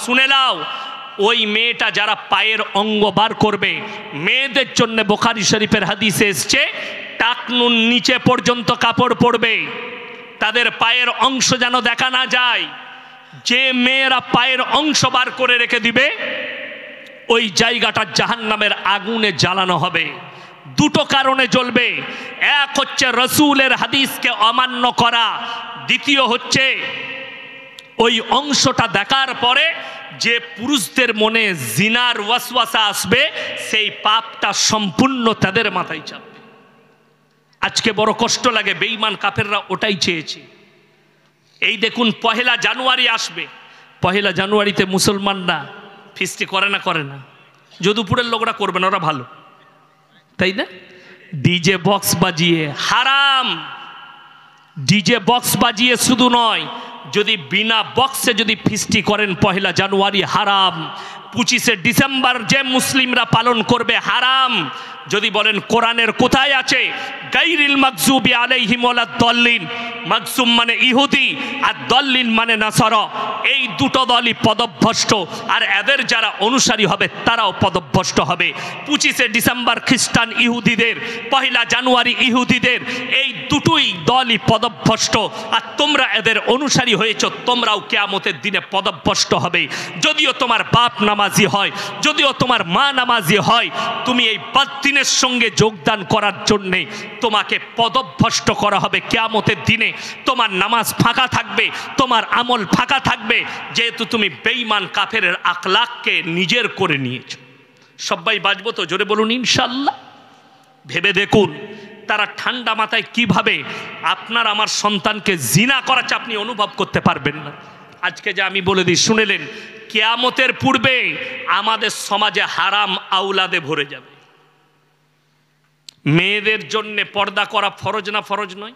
শুনে নাও, ওই মেয়েটা যারা পায়ের অঙ্গ বার করবে, মেয়েদের জন্য বুখারী শরীফের হাদিসে এসছে টাকনুন নিচে পর্যন্ত কাপড় পরবে, তাদের পায়ের অংশ যেন দেখা না যায়। যে মেয়েরা পায়ের অংশ বার করে রেখে দিবে ওই জায়গাটা জাহান্নামের আগুনে জ্বালানো হবে। দুটো কারণে জ্বলবে, এক হচ্ছে রাসূলের হাদিসকে অমান্য করা, দ্বিতীয় হচ্ছে ওই অংশটা দেখার পরে যে পুরুষদের মনে জিনার ওয়াসওয়াসা আসবে, সেই পাপটা সম্পূর্ণ তাদের মাথায় চাপবে। আজকে বড় কষ্ট লাগে, বেঈমান কাফেররা ওটাই চেয়েছে। এই দেখুন পহেলা জানুয়ারি আসবে, পহেলা জানুয়ারিতে মুসলমানরা ফিস্টি করে না? করে না? যদুপুরের লোকরা করবে না, ওরা ভালো, তাই না? ডিজে বক্স বাজিয়ে হারাম। ডিজে বক্স বাজিয়ে শুধু নয়, যদি বিনা বক্সে যদি ফিস্টি করেন পহেলা জানুয়ারি হারাম। 25শে ডিসেম্বর যে মুসলিমরা পালন করবে হারাম। যদি বলেন কোরআনের কোথায় আছে গায়রিল মাগজুবি আলাইহিম ওয়ালাদ দাল্লিন, মাগজুম মানে ইহুদি আর দাল্লিন মানে নাসারা, এই দুটো দলই পদভ্রষ্ট, আর এদের যারা অনুসারী হবে তারাও পদভ্রষ্ট হবে। 25শে ডিসেম্বর খ্রিস্টান ইহুদিদের, পহেলা জানুয়ারি ইহুদিদের, এই দুটোই দলই পদভ্রষ্ট, আর তোমরা এদের অনুসারী হয়েছ, তোমরাও কিয়ামতের দিনে পদভ্রষ্ট হবে। যদিও তোমার বাপ নামাজি হয়, যদিও তোমার মা নামাজি হয়, তুমি এই বাতিনের সঙ্গে যোগদান করার জন্যে তোমাকে পদভ্রষ্ট করা হবে কিয়ামতের দিনে। তোমার নামাজ ফাঁকা থাকবে, তোমার আমল ফাঁকা থাকবে, যেহেতু তুমি বেঈমান কাফেরের আখলাককে নিজের করে নিয়েছো। সবাই বাজবো তো? জোরে বলুন ইনশাআল্লাহ। ভেবে দেখুন তারা ঠান্ডা মাথায় কিভাবে আপনার আমার সন্তানকে জিনা করাচ্ছে, আপনি অনুভব করতে পারবেন না। আজকে যে আমি বলে দিই শুনেলেন, কিয়ামতের পূর্বে আমাদের সমাজে হারাম আওলাদে ভরে যাবে। মেয়েদের জন্য পর্দা করা ফরজ না ফরজ নয়?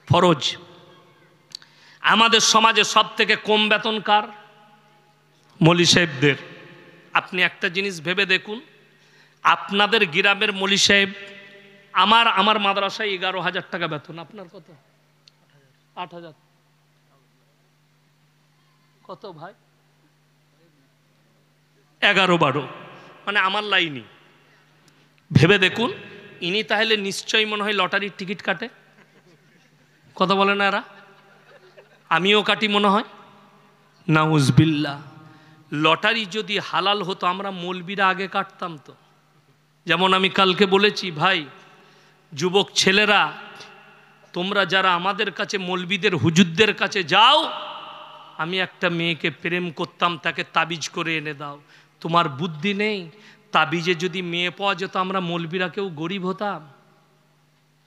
ফরজ। আমাদের সমাজে সব থেকে কম বেতন কার? মৌলী সাহেবদের। আপনি একটা জিনিস ভেবে দেখুন, আপনাদের গ্রামের মৌলী সাহেব, আমার মাদ্রাসায় 11,000 টাকা বেতন, আপনার কত? 8,000। কত ভাই? 11-12, মানে আমার লাইনই। ভেবে দেখুন, ইনি তাহলে নিশ্চয়ই মনে হয় লটারির টিকিট কাটে। কথা বলে না এরা? আমিও কাটি মনে হয়। নাউজবিল্লাহ। লটারি যদি হালাল হতো আমরা মৌলবীরা আগে কাটতাম তো। যেমন আমি কালকে বলেছি, ভাই যুবক ছেলেরা, তোমরা যারা আমাদের কাছে মৌলবীদের হুজুরদের কাছে যাও, আমি একটা মেয়েকে প্রেম করতাম, তাকে তাবিজ করে এনে দাও। তোমার বুদ্ধি নেই? তাবিজে যদি মেয়ে পাওয়া যেত আমরা মৌলবীরা কেউ গরিব হতাম?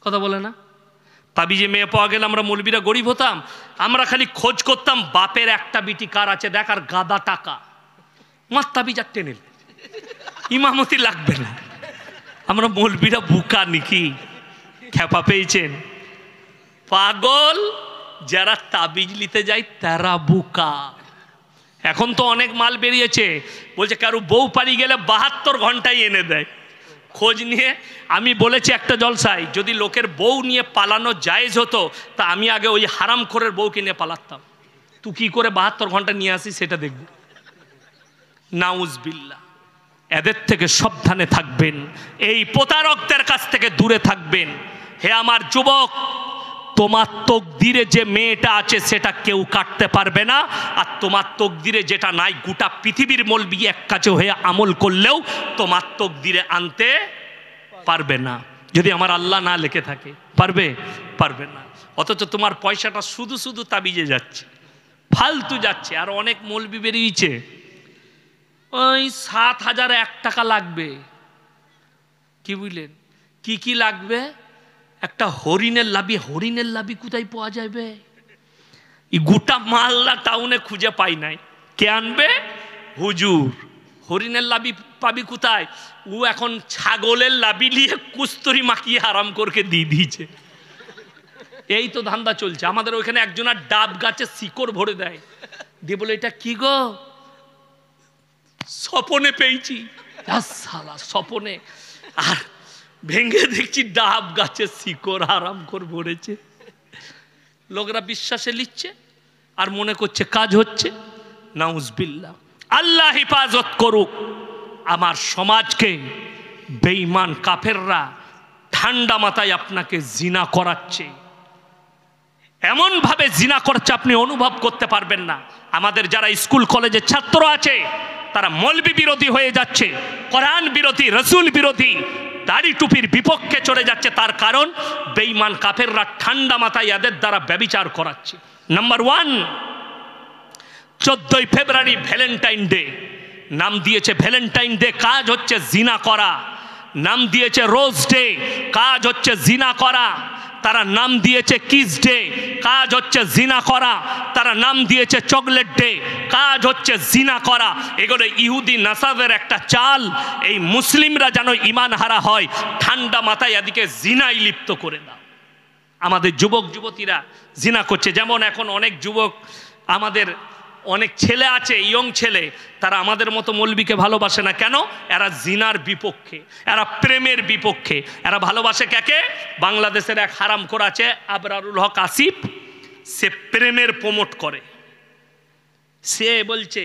কথা বলে না? তাবিজে মেয়ে পাওয়া গেলে আমরা মৌলবীরা গরিব হতাম? আমরা খালি খোঁজ করতাম বাপের একটা বিটি কার আছে দেখ, আর গাদা টাকা, মার তাবিজ আর টেনে ইমামতি লাগবে না। আমরা মৌলবীরা বুকা নাকি? খেপা পেয়েছেন? পাগল যারা তাবিজ নিতে যায় তারা বুকা। এখন তো অনেক মাল বেরিয়েছে, বলছে কারো বউ পারি গেলে 72 ঘন্টায় এনে দেয়। খোঁজ নিয়ে আমি বলেছি একটা জলসায়, যদি লোকের বউ নিয়ে পালানো জায়েজ হতো তা আমি আগে ওই হারামখোরের বউকে নিয়ে পালাতাম। তুই কি করে 72 ঘন্টা নিয়ে আসিস সেটা দেখব। নাউজবিল্লাহ। এদের থেকে সাবধানে থাকবেন, এই প্রতারকদের কাছ থেকে দূরে থাকবেন। হে আমার যুবক, তোমার তকদিরে যে মেয়েটা আছে সেটা কেউ কাটতে পারবে না, আর তোমার তকদিরে যেটা নাই গোটা পৃথিবীর মৌলবি এক কাছে হয়ে আমল করলেও তোমার তকদিরে আনতে পারবে না, যদি আমার আল্লাহ না লিখে থাকে। পারবে? পারবে না। অথচ তোমার পয়সাটা শুধু শুধু তাবিজে যাচ্ছে, ফালতু যাচ্ছে। আর অনেক মৌলবি বেরিয়েছে, ওই 7,001 টাকা লাগবে। কি বুঝলেন? কি কি লাগবে? একটা হরিণের লাবি। হরিণের লাবি কোথায় পাওয়া যাবে? এই গোটা মালদা টাউনে খুঁজে পাই নাই। কে আনবে? হুজুর। হরিণের লাবি পাবি কোথায়? ও এখন ছাগলের লাবি নিয়ে কুস্তরি মাখিয়ে আরাম করে দিয়ে দিয়েছে। এই তো ধান্দা চলছে। আমাদের ওইখানে একজনের ডাব গাছে শিকড় ভরে দেয়, দিয়ে বলে এটা কি গো? স্বপনে পেয়েছি। সালা স্বপনে। আর ভেঙে দেখছি ডাব গাছের শিকড় আরাম করে ভরেছে। লোকরা বিশ্বাসে লিখছে আর মনে করছে কাজ হচ্ছে। নাউজবিল্লাহ। আল্লাহ হেফাজত করুক। আমার সমাজকে বেঈমান কাফেররা ঠান্ডা মাথায় আপনাকে জিনা করাচ্ছে, এমন ভাবে জিনা করছে আপনি অনুভব করতে পারবেন না। আমাদের যারা স্কুল কলেজের ছাত্র আছে তারা মৌলবি বিরোধী হয়ে যাচ্ছে, কোরআন বিরোধী, রসুল বিরোধী, দাড়ি টুপির বিপক্ষে চলে যাচ্ছে। তার কারণ বেঈমান কাফেররা ঠান্ডা মাথায় এদের দ্বারা ব্যভিচার করাচ্ছে। নাম্বার 1, 14ই ফেব্রুয়ারি ভ্যালেন্টাইন ডে, নাম দিয়েছে ভ্যালেন্টাইন ডে, কাজ হচ্ছে জিনা করা। নাম দিয়েছে রোজ ডে, কাজ হচ্ছে জিনা করা। তারা নাম দিয়েছে কিস ডে, কাজ হচ্ছে জিনা করা। তারা নাম দিয়েছে চকলেট ডে, কাজ হচ্ছে জিনা করা। এগুলো ইহুদি নাসারের একটা চাল, এই মুসলিমরা যেন ইমান হারা হয়, ঠান্ডা মাথায় এদিকে জিনাই লিপ্ত করে দাও। আমাদের যুবক যুবতীরা জিনা করছে। যেমন এখন অনেক যুবক, আমাদের অনেক ছেলে আছে, ইয়ং ছেলে, তারা আমাদের মতো মৌলবীকে ভালোবাসে না। কেন? এরা জিনার বিপক্ষে, এরা প্রেমের বিপক্ষে। এরা ভালোবাসে কাকে? বাংলাদেশের এক হারামখোর আছে আবরারুল হক আসিফ, সে প্রেমের প্রমোট করে। সে বলছে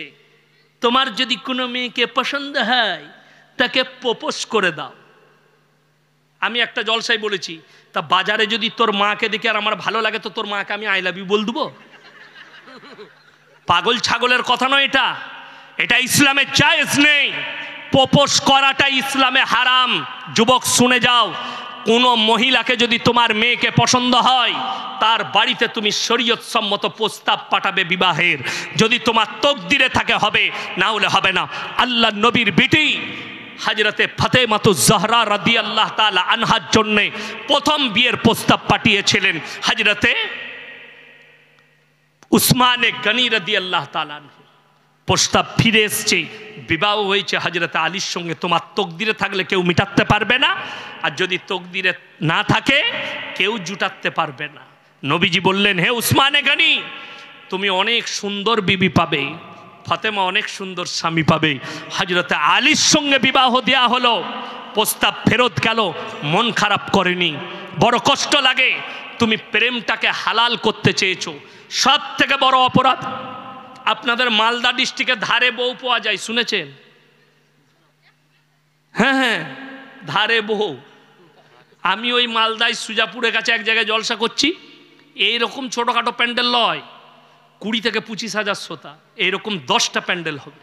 তোমার যদি কোনো মেয়েকে পছন্দ হয় তাকে প্রপোজ করে দাও। আমি একটা জলসায় বলেছি, তা বাজারে যদি তোর মাকে দেখে আর আমার ভালো লাগে তো তোর মাকে আমি আই লাভ ইউ বল দেবো? পাগল ছাগলের কথা নয় এটা, এটা ইসলামে জায়েজ নেই। প্রপোজ করাটা ইসলামে হারাম। যুবক শুনে যাও, কোনো মহিলাকে যদি তোমার মেয়েকে পছন্দ হয় তার বাড়িতে তুমি শরীয়ত সম্মত প্রস্তাব পাঠাবে বিবাহের। যদি তোমার তকদিরে থাকে হবে, না হলে হবে না। আল্লাহ নবীর বিটি হযরতে ফাতেমাতুজ জাহরা রাদিয়াল্লাহু তাআলা আনহার জন্য প্রথম বিয়ের প্রস্তাব পাঠিয়েছিলেন হযরতে উসমানে গনি রাদিয়াল্লাহু তাআলা আনহু। প্রস্তাব ফিরে এসেছে, বিবাহ হয়েছে হযরতে আলীর সঙ্গে। তোমার তকদিরে থাকলে কেউ মিটাতে পারবে না, আর যদি তকদিরে না থাকে কেউ জুটাতে পারবে না। নবীজি বললেন, হে উসমানে গনি, তুমি অনেক সুন্দর বিবি পাবে, ফাতেমা অনেক সুন্দর স্বামী পাবে। হযরতে আলীর সঙ্গে বিবাহ দেয়া হলো, প্রস্তাব ফেরত গেল, মন খারাপ করেনি, বড় কষ্ট লাগে। তুমি প্রেমটাকে হালাল করতে চেয়েছো। সব থেকে বড় অপরাধ, আপনাদের মালদা ডিস্ট্রিক্টে ধারে বউ পাওয়া যায়, শুনেছেন? হ্যাঁ হ্যাঁ, ধারে বউ। আমি ওই মালদায় সুজাপুরের কাছে এক জায়গায় জলসা করছি, এইরকম ছোটোখাটো প্যান্ডেল লয়, 20 থেকে 25,000 শ্রোতা, এইরকম 10টা প্যান্ডেল হবে,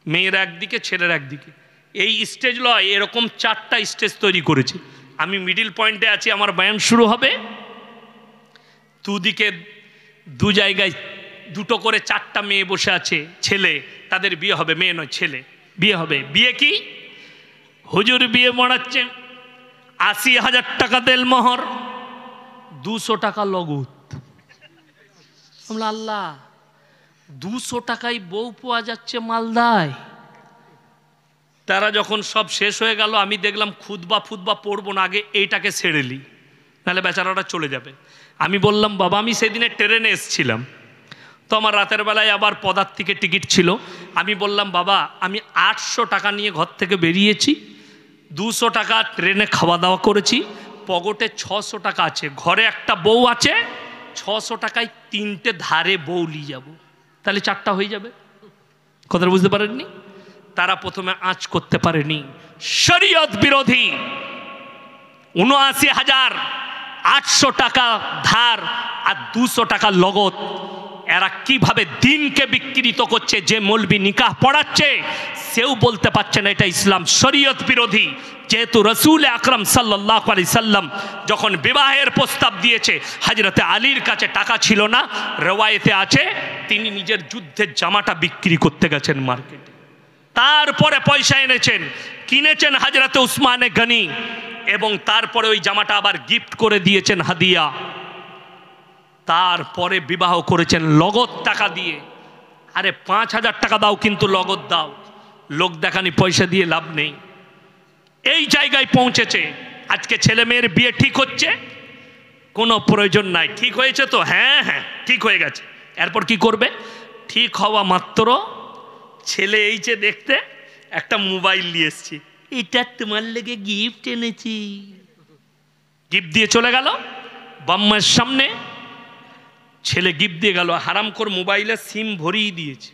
মেয়েরা একদিকে ছেলেরা একদিকে। এই স্টেজ লয়, এরকম 4টা স্টেজ তৈরি করেছে। আমি মিডিল পয়েন্টে আছি, আমার বয়ান শুরু হবে, দুদিকে দু জায়গায় দুটো করে 4টা মেয়ে বসে আছে, ছেলে, তাদের বিয়ে হবে, মেয়ে নয় ছেলে বিয়ে হবে। বিয়ে কি? হুজুর বিয়ে মরাচ্ছে, 80,000 টাকা দেলমোহর, 200 টাকা লগত। আল্লাহ, 200 টাকায় বউ পাওয়া যাচ্ছে মালদায়। তারা যখন সব শেষ হয়ে গেল, আমি দেখলাম খুতবা পড়বো না, আগে এইটাকে ছেড়েলি, নাহলে বেচারাটা চলে যাবে। আমি বললাম, বাবা আমি সেদিনে ট্রেনে এসেছিলাম, তো আমার রাতের বেলায় আবার পদার্থিকে টিকিট ছিল। আমি বললাম, বাবা আমি 800 টাকা নিয়ে ঘর থেকে বেরিয়েছি, 200 টাকা ট্রেনে খাওয়া দাওয়া করেছি, পকেটে 600 টাকা আছে, ঘরে একটা বউ আছে, 600 টাকায় 3টে ধারে বউ নিয়ে যাবো, তাহলে 4টা হয়ে যাবে। কথাটা বুঝতে পারেননি? তারা প্রথমে আঁচ করতে পারেনি, শরীয়ত বিরোধী। 79,800 টাকা ধার আর 200 টাকা লগত। এরা কিভাবে দিনকে বিকৃত করছে। যে মৌলবি নিকাহ পড়াচ্ছে সেও বলতে পারছে না এটা ইসলাম, শরীয়ত বিরোধী। যেহেতু রসুল আকরাম সাল্লাল্লাহু আলাইহি সাল্লাম যখন বিবাহের প্রস্তাব দিয়েছে, হযরতে আলীর কাছে টাকা ছিল না, রওয়ায়েতে আছে তিনি নিজের যুদ্ধের জামাটা বিক্রি করতে গেছেন মার্কেটে, তারপরে পয়সা এনেছেন, কিনেছেন হযরতে উসমানে গনি, এবং তারপরে ওই জামাটা আবার গিফট করে দিয়েছেন হাদিয়া। তারপরে বিবাহ করেছেন লগত টাকা দিয়ে। আরে 5,000 টাকা দাও কিন্তু লগত দাও, লোক দেখানি পয়সা দিয়ে লাভ নেই। এই জায়গায় পৌঁছেছে। আজকে ছেলে মেয়ের বিয়ে ঠিক হচ্ছে, কোনো প্রয়োজন নাই। ঠিক হয়েছে তো? হ্যাঁ হ্যাঁ ঠিক হয়ে গেছে। এরপর কি করবে? ঠিক হওয়া মাত্র ছেলে এই যে দেখতে একটা মোবাইল নিয়ে এসছি, এটা তোমার লেগে গিফট এনেছি, গিফট দিয়ে চলে গেল বাম্মার সামনে। ছেলে গিফট দিয়ে গেল, হারামখোর মোবাইলে সিম ভরিয়ে দিয়েছে।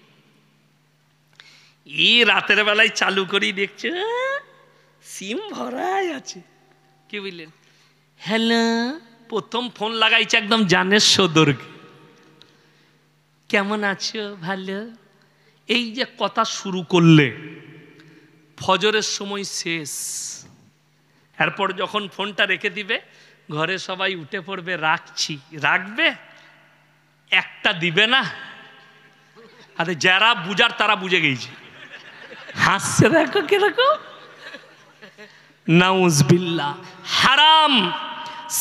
রাতের বেলায় চালু করি দেখছে সিম ভরাই আছে। কি বুঝলেন? হ্যালো, প্রথম ফোন লাগাইছে একদম জানের সদরকে, কেমন আছো? ভালো। এই যে কথা শুরু করলে ফজরের সময় শেষ, এরপর যখন ফোনটা রেখে দিবে ঘরে সবাই উঠে পড়বে, রাখছি। রাখবে একটা দিবে না। আরে যারা বুঝার তারা বুঝে গেছে। হাসছে দেখো কিরকম। নাউজবিল্লাহ। হারাম।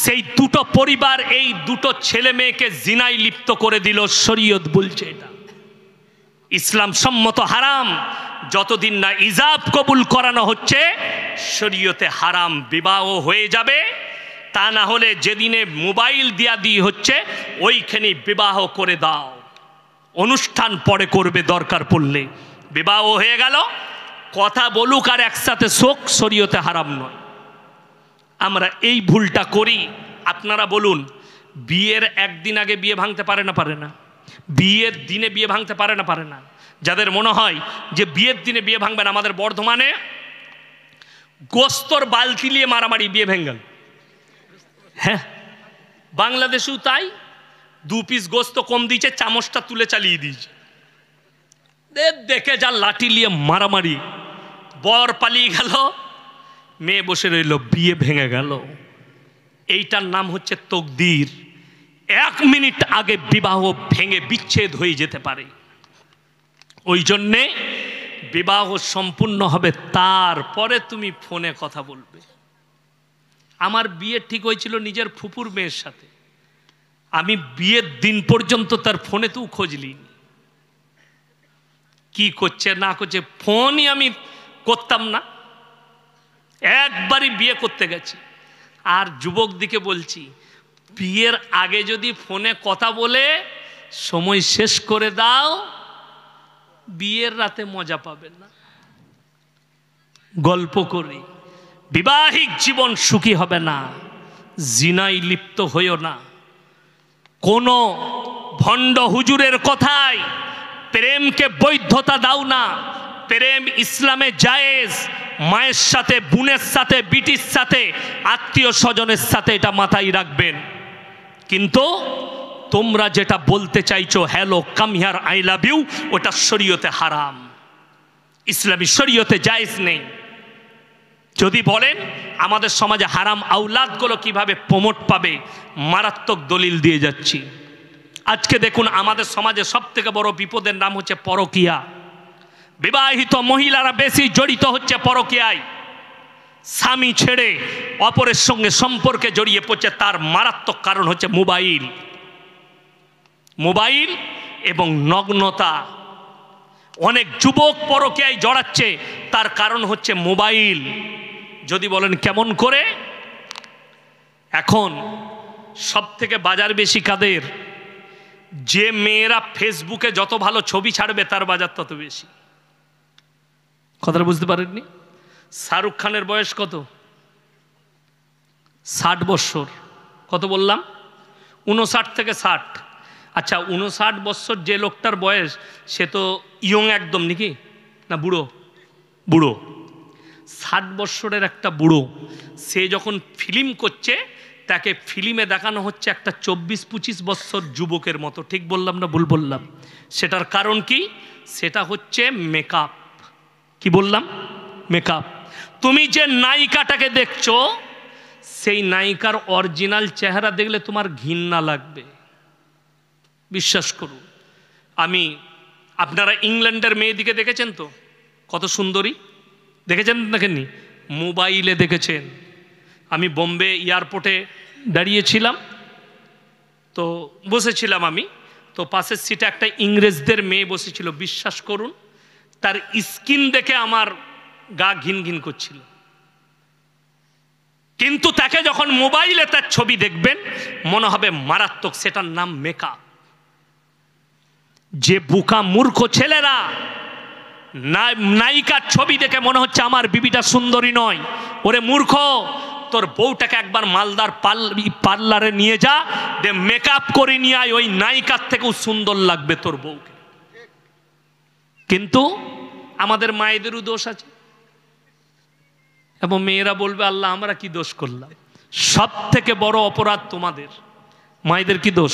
সেই দুটো পরিবার, এই দুটো ছেলে মেয়েকে জিনায় লিপ্ত করে দিল। শরীয়ত বলছে এটা ইসলাম সম্মত হারাম। যতদিন না ইজাব কবুল করানো হচ্ছে শরীয়তে হারাম। বিবাহ হয়ে যাবে, তা না হলে যেদিনে মোবাইল দিয়া দিয়ে হচ্ছে ওইখানে বিবাহ করে দাও, অনুষ্ঠান পরে করবে দরকার পড়লে। বিবাহ হয়ে গেল, কথা বলুক আর একসাথে শোক, শরীয়তে হারাম নয়। আমরা এই ভুলটা করি। আপনারা বলুন, বিয়ের একদিন আগে বিয়ে ভাঙতে পারে না? পারে না? বিয়ের দিনে বিয়ে ভাঙতে পারে না? পারে না? যাদের মনে হয় যে বিয়ের দিনে বিয়ে ভাঙবেন, আমাদের বর্ধমানে গোস্তর বালতি নিয়ে মারামারি, বিয়ে ভেঙ্গেল। হ্যাঁ, বাংলাদেশেও তাই। 2 পিস গোস্ত কম দিয়েছে, চামচটা তুলে চালিয়ে দিয়েছে। দেখে যা লাঠি নিয়ে মারামারি। বর পালিয়ে গেল, মেয়ে বসে রইল, বিয়ে ভেঙে গেল। এইটার নাম হচ্ছে তকদির। 1 মিনিট আগে বিবাহ ভেঙে বিচ্ছেদ হয়ে যেতে পারে। ওই জন্যে বিবাহ সম্পূর্ণ হবে, তারপরে তুমি ফোনে কথা বলবে। আমার বিয়ে ঠিক হয়েছিল নিজের ফুপুর মেয়ের সাথে। আমি বিয়ের দিন পর্যন্ত তার ফোনেতেও খোঁজ নিইনি, কি করছে না করছে, ফোনই আমি করতাম না। একবারই বিয়ে করতে গেছি। আর যুবক দিকে বলছি, বিয়ের আগে যদি ফোনে কথা বলে সময় শেষ করে দাও, বিয়ের রাতে মজা পাবে না। গল্প করি, বিবাহিক জীবন সুখী হবে না। জিনায় লিপ্ত হইও না। কোন ভণ্ড হুজুরের কথায় প্রেমকে বৈধতা দাও না। প্রেম ইসলামে জায়েজ। মায়ের সাথে, বোনের সাথে, বিটির সাথে, আত্মীয় স্বজনের সাথে, এটা মাথায় রাখবেন। কিন্তু তোমরা যেটা বলতে চাইছো, hello come here I love you, ওটা শরীয়তে হারাম, ইসলামী শরীয়তে জায়েজ নেই। যদি বলেন আমাদের সমাজে হারাম আওলাদগুলো কিভাবে প্রমোট পাবে, মারাত্মক দলিল দিয়ে যাচ্ছি। আজকে দেখুন আমাদের সমাজে সবথেকে বড় বিপদের নাম হচ্ছে পরকীয়া। বিবাহিত মহিলারা বেশি জড়িত হচ্ছে পরকীয়ায়। স্বামী ছেড়ে অপরের সঙ্গে সম্পর্কে জড়িয়ে পড়ছে। তার মারাত্মক কারণ হচ্ছে মোবাইল। মোবাইল এবং নগ্নতা। অনেক যুবক পরকীয়ায় জড়াচ্ছে, তার কারণ হচ্ছে মোবাইল। যদি বলেন কেমন করে, এখন সব থেকে বাজার বেশি কাদের? যে মেয়েরা ফেসবুকে যত ভালো ছবি ছাড়বে তার বাজার তত বেশি। কথাটা বুঝতে পারেননি? শাহরুখ খানের বয়স কত? 60 বছর। কত বললাম? 59 থেকে 60। আচ্ছা, 59 বছর যে লোকটার বয়স, সে তো ইয়ং একদম নাকি না? বুড়ো? বুড়ো। 60 বছরের একটা বুড়ো, সে যখন ফিল্ম করছে, তাকে ফিল্মে দেখানো হচ্ছে একটা 24-25 বছর যুবকের মতো। ঠিক বললাম না ভুল বললাম? সেটার কারণ কি? সেটা হচ্ছে মেকআপ। কি বললাম? মেকআপ। তুমি যে নায়িকাটাকে দেখছো, সেই নায়িকার অরিজিনাল চেহারা দেখলে তোমার ঘৃণা লাগবে, বিশ্বাস করুন। আপনারা ইংল্যান্ডের মেয়েদিকে দেখেছেন তো, কত সুন্দরী দেখেছেন? দেখেননি? মোবাইলে দেখেছেন। আমি বোম্বে এয়ারপোর্টে দাঁড়িয়েছিলাম, তো বসেছিলাম আমি, তো পাশের সিটে একটা ইংরেজদের মেয়ে বসেছিল। বিশ্বাস করুন, তার স্কিন দেখে আমার গা ঘিন ঘিন করছিল। কিন্তু তাকে যখন মোবাইলে তার ছবি দেখবেন মনে হবে মারাত্মক। সেটার নাম মেকআপ। যে বোকা মূর্খ ছেলেরা নায়িকার ছবি দেখে মনে হচ্ছে আমার বিবিটা সুন্দরী নয়। ওরে মূর্খ, তোর বউটাকে একবার মালদার পার্লারে নিয়ে যা, দে মেকআপ করে নিয়ে আয়, ওই নায়িকার থেকেও সুন্দর লাগবে তোর বউকে। কিন্তু আমাদের মায়েদেরও দোষ আছে। এবং মেয়েরা বলবে আল্লাহ আমরা কি দোষ করলাম? সব থেকে বড় অপরাধ তোমাদের, মায়েদের কি দোষ?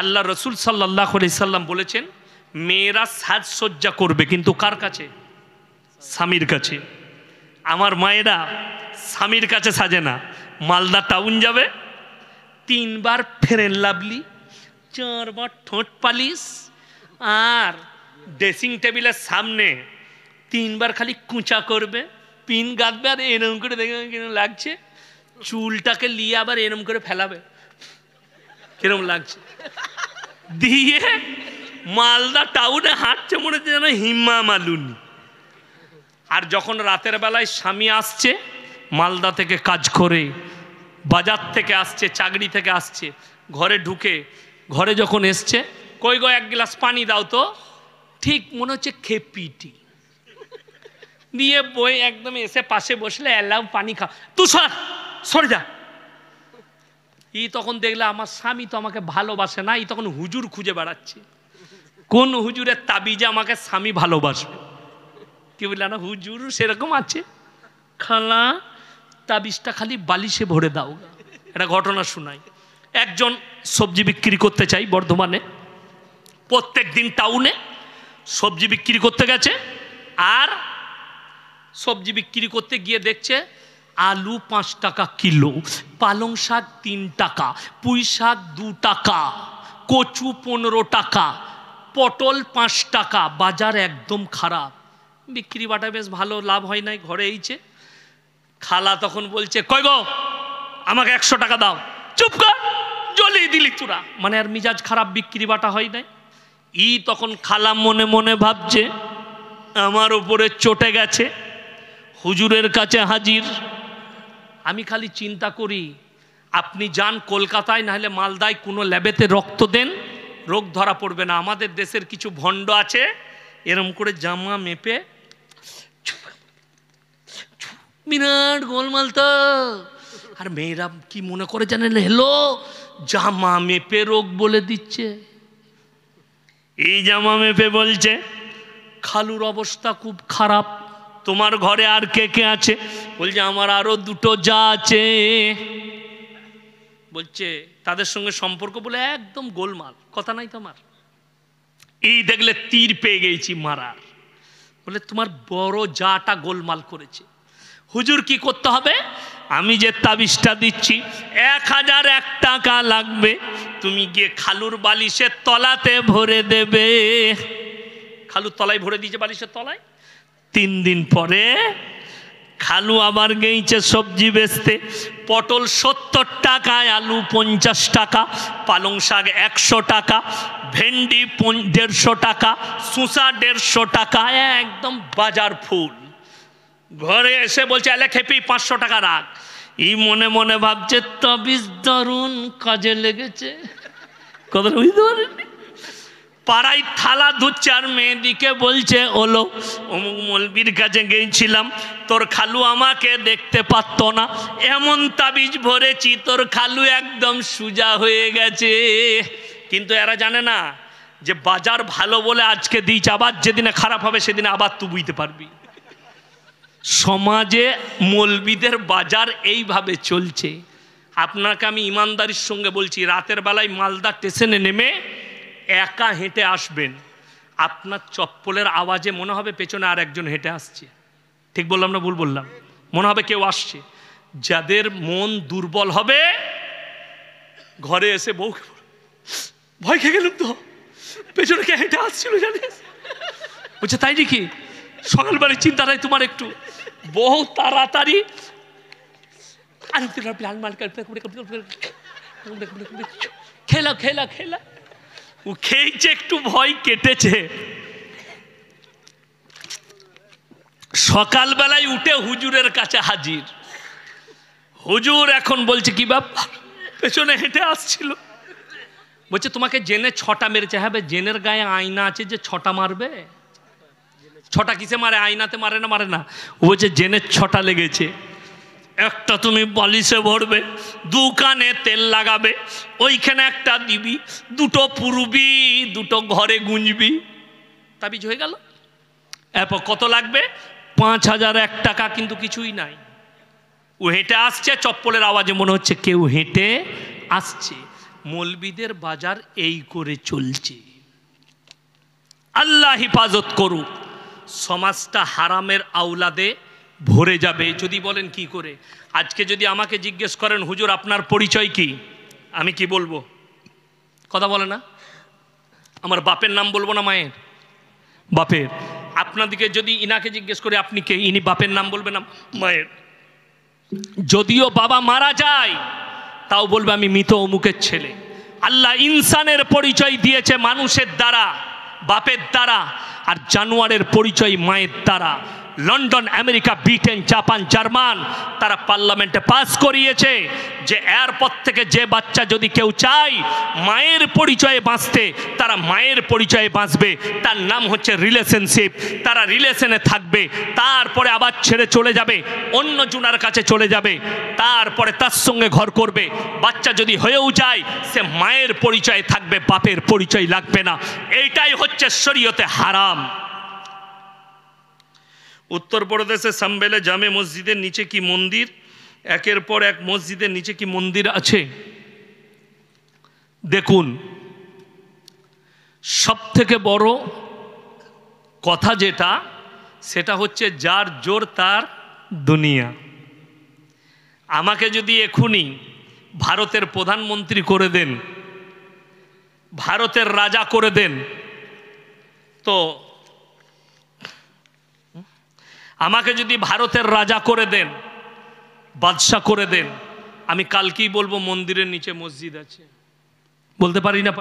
আল্লাহ রসুল সাল্লাল্লাহু আলাইহি সাল্লাম বলেছেন মেয়েরা সাজসজ্জা করবে, কিন্তু কার কাছে? স্বামীর কাছে। আমার মায়েরা স্বামীর কাছে সাজে না। মালদা টাউন যাবে, 3 বার ফেরেন লাভলি, 4 বার ঠোঁট পালিশ, আর ড্রেসিং টেবিলের সামনে 3 বার খালি কুঁচা করবে, পিন গাঁথবে, আর এরম করে দেখে কিরম লাগছে, চুলটাকে নিয়ে আবার এরম করে ফেলাবে, কিরম লাগছে, দিয়ে মালদা টাউনে হাঁটছে মনে হচ্ছে যেন হিম্মা মালুনি। আর যখন রাতের বেলায় স্বামী আসছে মালদা থেকে কাজ করে, বাজার থেকে আসছে, চাকরি থেকে আসছে, ঘরে ঢুকে, ঘরে যখন এসছে, কই গো 1 গ্লাস পানি দাও তো, ঠিক মনে হচ্ছে খেপিটি দিয়ে বই একদম এসে পাশে বসলে এলাও পানি খা, তুই সরে যা। তখন দেখলে আমার স্বামী তো আমাকে ভালোবাসে না, তখন হুজুর খুঁজে বেড়াচ্ছে, কোন হুজুরের তাবিজে আমাকে স্বামী ভালোবাসবে। কি বললে না, হুজুর সেরকম আছে, খালা তাবিজটা খালি বালিশে ভরে দাও। এটা ঘটনা শোনাই। একজন সবজি বিক্রি করতে চাই বর্ধমানে, প্রত্যেক দিন টাউনে সবজি বিক্রি করতে গেছে, আর সবজি বিক্রি করতে গিয়ে দেখছে আলু 5 টাকা কিলো, পালং শাক 3 টাকা, পুঁই শাক 2 টাকা, কচু 15 টাকা, পটল 5 টাকা। বাজার একদম খারাপ, বিক্রি বাটা বেশ ভালো, লাভ হয় নাই, ঘরে এইছে। খালা তখন বলছে কই গো আমাকে 100 টাকা দাও। চুপ কর, জ্বলিয়ে দিলি তোরা, মানে আর মিজাজ খারাপ, বিক্রি বাটা হয় নাই। তখন খালা মনে মনে ভাবছে আমার উপরে চটে গেছে, হুজুরের কাছে হাজির। আমি খালি চিন্তা করি আপনি যান কলকাতায়, নাহলে মালদায় কোনো ল্যাবেতে রক্ত দেন, রোগ ধরা পড়বে না। আমাদের দেশের কিছু ভণ্ড আছে এরম করে জামা মেপে, বিরাট গোলমাল তো। আর মেয়েরা কি মনে করে জানেন, হেলো জামা মেপে রোগ বলে দিচ্ছে। এই জামা মেপে বলছে খালুর অবস্থা খুব খারাপ, তোমার ঘরে আর কে কে আছে? বলছে আমার আরো 2টো যা আছে। বলছে তাদের সঙ্গে সম্পর্ক বলে একদম গোলমাল, কথা নাই তোমার। দেখলে তীর পেয়ে গেছি মারার, বলে তোমার বড় জাটা গোলমাল করেছে। হুজুর কি করতে হবে? আমি যে তাবিজটা দিচ্ছি 1001 টাকা লাগবে, তুমি গিয়ে খালুর বালিশের তলাতে ভরে দেবে। খালুর তলায় ভরে দিয়েছে, বালিশের তলায়। 3 দিন পরে খালু আবার গেইছে সবজি বেচতে, পটল 70 টাকায়, আলু 50 টাকা, পালং শাক 100 টাকা, ভেন্ডি 150 টাকা, শসা 150 টাকা, একদম বাজার ফুল। ঘরে এসে বলছে এলে খেপি 500 টাকা রাখ। মনে মনে ভাবছে তাবিজ দারুণ কাজে লেগেছে, কথা বুঝতে পারেনি। পাড়ায় থালা ধুচ্ছে আর মেয়েদিকে বলছে ওলো অমুক মলবির কাছে গিয়েছিলাম, তোর খালু আমাকে দেখতে পারত না, এমন তাবিজ ভরেছি তোর খালু একদম সুজা হয়ে গেছে। কিন্তু এরা জানে না যে বাজার ভালো বলে আজকে দিয়েছে, আবার যেদিনে খারাপ হবে সেদিনে আবার তুই বুঝতে পারবি। সমাজে মলবিদের বাজার এইভাবে চলছে। আপনাকে আমি ইমানদারির সঙ্গে বলছি, রাতের বেলায় মালদা স্টেশনে নেমে একা হেঁটে আসবেন, আপনার চপ্পলের আওয়াজে মনে হবে পেছনে আর একজন হেঁটে আসছে। ঠিক বললাম না ভুল বললাম? মনে হবে কেউ আসছে। যাদের মন দুর্বল হবে ঘরে এসে বউ ভয় খেয়ে গেলাম তো, পেছনে কে হেঁটে আসছিল জানিস? বলছে তাই নাকি? সকালবেলায় চিন্তা নাই তোমার একটু? বহু তাড়াতাড়ি খেলা খেলা খেলা ও খেয়েছে, একটু ভয় কেটেছে। সকালবেলায় উঠে হুজুরের কাছে হাজির। হুজুর এখন বলছে কি ব্যাপার? পেছনে হেঁটে আসছিল। বলছে তোমাকে জেনে 6টা মেরেছে। হ্যাঁ, জেনের গায়ে আয়না আছে যে 6টা মারবে? 6টা কিসে মারে? আয়নাতে মারে না? মারে না। ও বলছে জেনের 6টা লেগেছে। একটা তুমি বালিশে ভরবে, 2 কানে তেল লাগাবে, ওইখানে একটা দিবি, 2টো পুরবি, 2টো ঘরে গুঁজবি, তাবিজ হয়ে গেল। এরপর কত লাগবে? 5,001 টাকা, কিন্তু কিছুই নাই। ও হেঁটে আসছে, চপ্পলের আওয়াজে মনে হচ্ছে কেউ হেঁটে আসছে। মৌলবীদের বাজার এই করে চলছে। আল্লাহ হিফাজত করুক। সমাজটা হারামের আওলাদে ভরে যাবে। যদি বলেন কি করে, আজকে যদি আমাকে জিজ্ঞেস করেন হুজুর আপনার পরিচয় কি, আমি কি বলবো? কথা বলে না? আমার বাপের নাম বলবো না মায়ের? বাপের। আপনাদেরকে যদি ইনাকে জিজ্ঞেস করে আপনি কে, ইনি বাপের নাম বলবে না মায়ের? যদিও বাবা মারা যায় তাও বলবে আমি মৃত অমুকের ছেলে। আল্লাহ ইনসানের পরিচয় দিয়েছে মানুষের দ্বারা, বাপের দ্বারা, আর জানোয়ারের পরিচয় মায়ের দ্বারা। London, America, Britain, Japan, German তারা পার্লামেন্টে পাস করিয়েছে যে এরপর থেকে যে বাচ্চা যদি কেউ চায় মায়ের পরিচয়ে বাঁচতে, তারা মায়ের পরিচয়ে বাঁচবে। তার নাম হচ্ছে রিলেশনশিপ। তারা রিলেশনে থাকবে, তারপরে আবার ছেড়ে চলে যাবে, অন্য জুনার কাছে চলে যাবে, তারপরে তার সঙ্গে ঘর করবে। বাচ্চা যদি হয়েও যায় সে মায়ের পরিচয়ে থাকবে, বাপের পরিচয় লাগবে না। এইটাই হচ্ছে শরীয়তে হারাম। উত্তরপ্রদেশে সাম্বেলে জামে মসজিদের নিচে কি মন্দির? একের পর এক মসজিদের নিচে কি মন্দির আছে? দেখুন, সব থেকে বড় কথা যেটা, সেটা হচ্ছে যার জোর তার দুনিয়া। আমাকে যদি এখুনি ভারতের প্রধানমন্ত্রী করে দেন, ভারতের রাজা করে দেন, তো আমাকে যদি ভারতের রাজা করে দেন, বাদশাহ করে দেন, আমি কালকেই বলবো মন্দিরের নিচে মসজিদ আছে। বলতে পারি না?